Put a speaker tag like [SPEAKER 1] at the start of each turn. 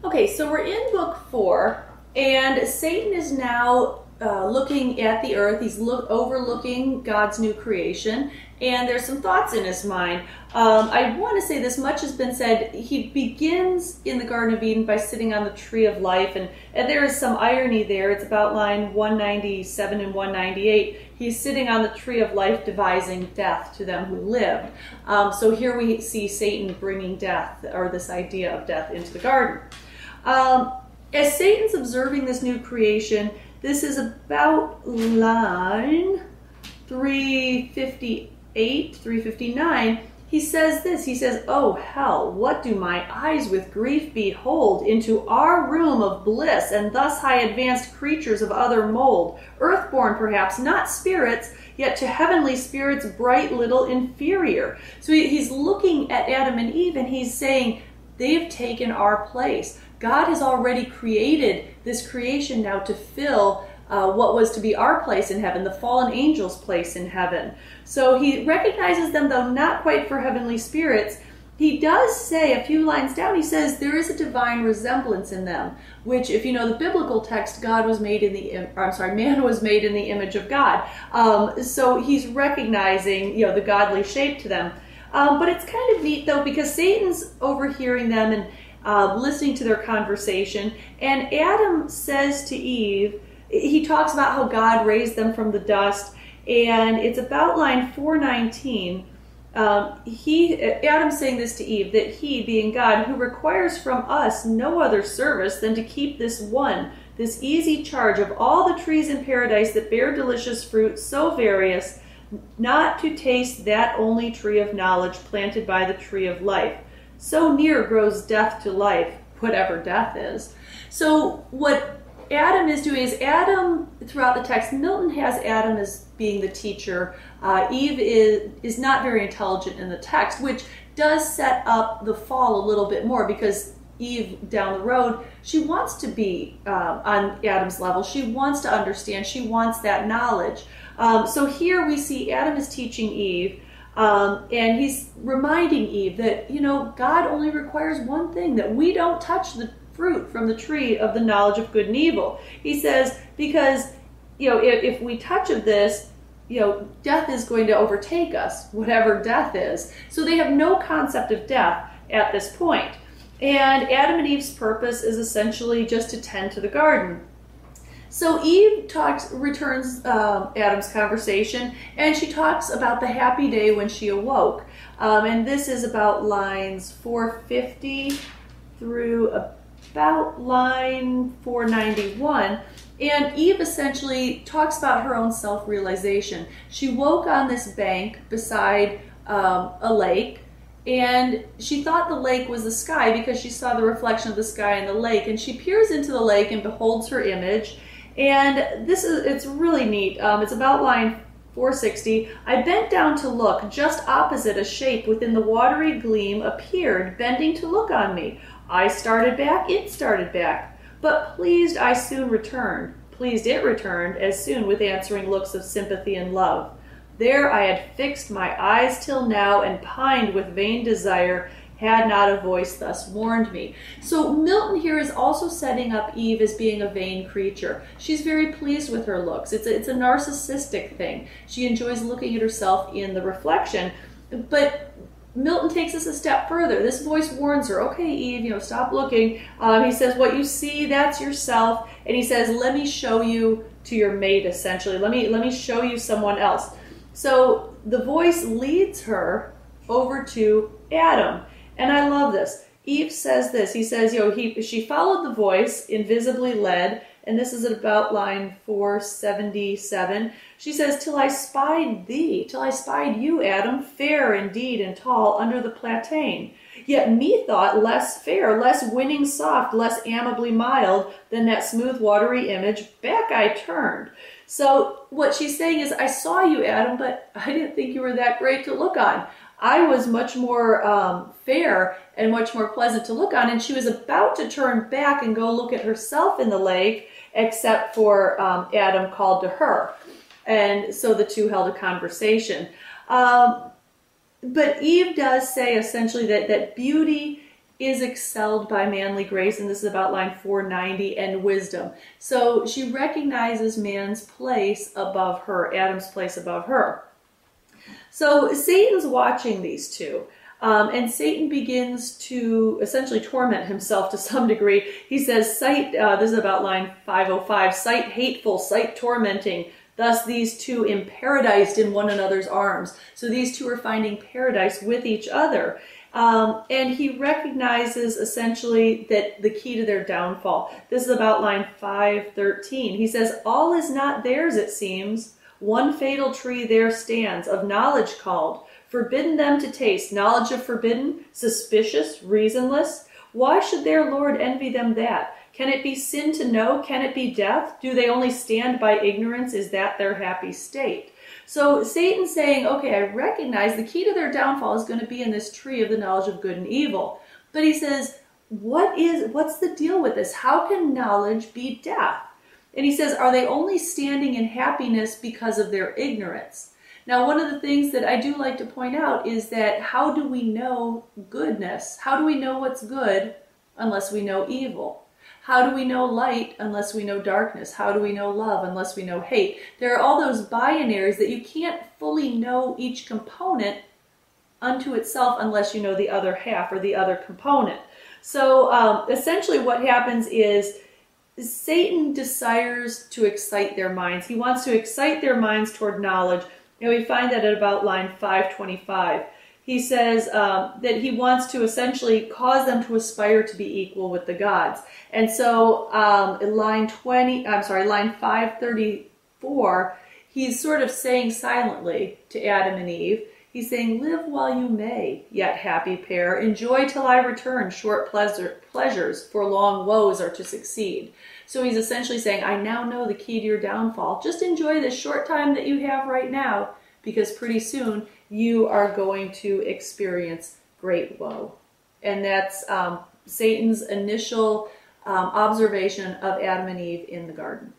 [SPEAKER 1] Okay, so we're in book 4, and Satan is now looking at the earth. He's overlooking God's new creation, and there's some thoughts in his mind. I want to say this much has been said. He begins in the Garden of Eden by sitting on the tree of life, and there is some irony there. It's about line 197 and 198. He's sitting on the tree of life, devising death to them who lived. So here we see Satan bringing death, or this idea of death, into the garden. As Satan's observing this new creation, this is about line 358, 359. He says this, he says, "Oh hell, what do my eyes with grief behold? Into our room of bliss, and thus high advanced creatures of other mold, earthborn perhaps, not spirits, yet to heavenly spirits bright little inferior." So he's looking at Adam and Eve, and he's saying, they've taken our place. God has already created this creation now to fill what was to be our place in heaven, the fallen angels' place in heaven. So he recognizes them, though not quite for heavenly spirits. He does say, a few lines down, he says there is a divine resemblance in them, which, if you know the biblical text, man was made in the image of God. So he's recognizing, the godly shape to them. But it's kind of neat, though, because Satan's overhearing them and listening to their conversation. And Adam says to Eve, he talks about how God raised them from the dust. And it's about line 419. Adam's saying this to Eve, that he, being God, who requires from us no other service than to keep this easy charge of all the trees in paradise that bear delicious fruit, so various, not to taste that only tree of knowledge planted by the tree of life. So near grows death to life, whatever death is. So what Adam is doing is, Adam, throughout the text, Milton has Adam as being the teacher. Eve is not very intelligent in the text, which does set up the fall a little bit more, because Eve down the road, she wants to be on Adam's level. She wants to understand. She wants that knowledge. So here we see Adam is teaching Eve, and he's reminding Eve that, God only requires one thing, that we don't touch the fruit from the tree of the knowledge of good and evil. He says, because, if we touch of this, death is going to overtake us, whatever death is. So they have no concept of death at this point. And Adam and Eve's purpose is essentially just to tend to the garden. So Eve returns Adam's conversation, and she talks about the happy day when she awoke. And this is about lines 450 through about line 491. And Eve essentially talks about her own self-realization. She woke on this bank beside a lake, and she thought the lake was the sky because she saw the reflection of the sky in the lake. And she peers into the lake and beholds her image. And it's really neat. It's about line 460. "I bent down to look. Just opposite, a shape within the watery gleam appeared, bending to look on me. I started back, it started back. But pleased I soon returned. Pleased it returned as soon with answering looks of sympathy and love. There I had fixed my eyes till now, and pined with vain desire, had not a voice thus warned me." So Milton here is also setting up Eve as being a vain creature. She's very pleased with her looks. It's a narcissistic thing. She enjoys looking at herself in the reflection. But Milton takes us a step further. This voice warns her, "Okay, Eve, stop looking." He says, "What you see, that's yourself." And he says, "Let me show you to your mate, essentially. Let me show you someone else." So the voice leads her over to Adam. And I love this. Eve says this. He says, she followed the voice, invisibly led, and this is at about line 477. She says, "Till I spied thee, till I spied you, Adam, fair indeed and tall, under the platane. Yet methought less fair, less winning soft, less amably mild than that smooth watery image, back I turned." So what she's saying is, I saw you, Adam, but I didn't think you were that great to look on. I was much more fair and much more pleasant to look on. And she was about to turn back and go look at herself in the lake, except for Adam called to her. And so the two held a conversation. But Eve does say essentially that beauty is excelled by manly grace, and this is about line 490, and wisdom. So she recognizes man's place above her, Adam's place above her. So Satan's watching these two. And Satan begins to essentially torment himself to some degree. He says, sight, this is about line 505, sight hateful, sight tormenting. Thus these two imparadised in one another's arms. So these two are finding paradise with each other. And he recognizes essentially that the key to their downfall. This is about line 513. He says, all is not theirs, it seems. One fatal tree there stands, of knowledge called. Forbidden them to taste, knowledge of forbidden, suspicious, reasonless. Why should their Lord envy them that? Can it be sin to know? Can it be death? Do they only stand by ignorance? Is that their happy state? So Satan's saying, okay, I recognize the key to their downfall is going to be in this tree of the knowledge of good and evil. But he says, what's the deal with this? How can knowledge be death? And he says, are they only standing in happiness because of their ignorance? Now, one of the things that I do like to point out is that how do we know goodness? How do we know what's good unless we know evil? How do we know light unless we know darkness? How do we know love unless we know hate? There are all those binaries that you can't fully know each component unto itself unless you know the other half or the other component. So essentially what happens is Satan desires to excite their minds. He wants to excite their minds toward knowledge. And we find that at about line 525. He says that he wants to essentially cause them to aspire to be equal with the gods. And so line 534, he's sort of saying silently to Adam and Eve, he's saying, live while you may, yet happy pair. Enjoy till I return, short pleasures, for long woes are to succeed. So he's essentially saying, I now know the key to your downfall. Just enjoy this short time that you have right now, because pretty soon you are going to experience great woe. And that's Satan's initial observation of Adam and Eve in the garden.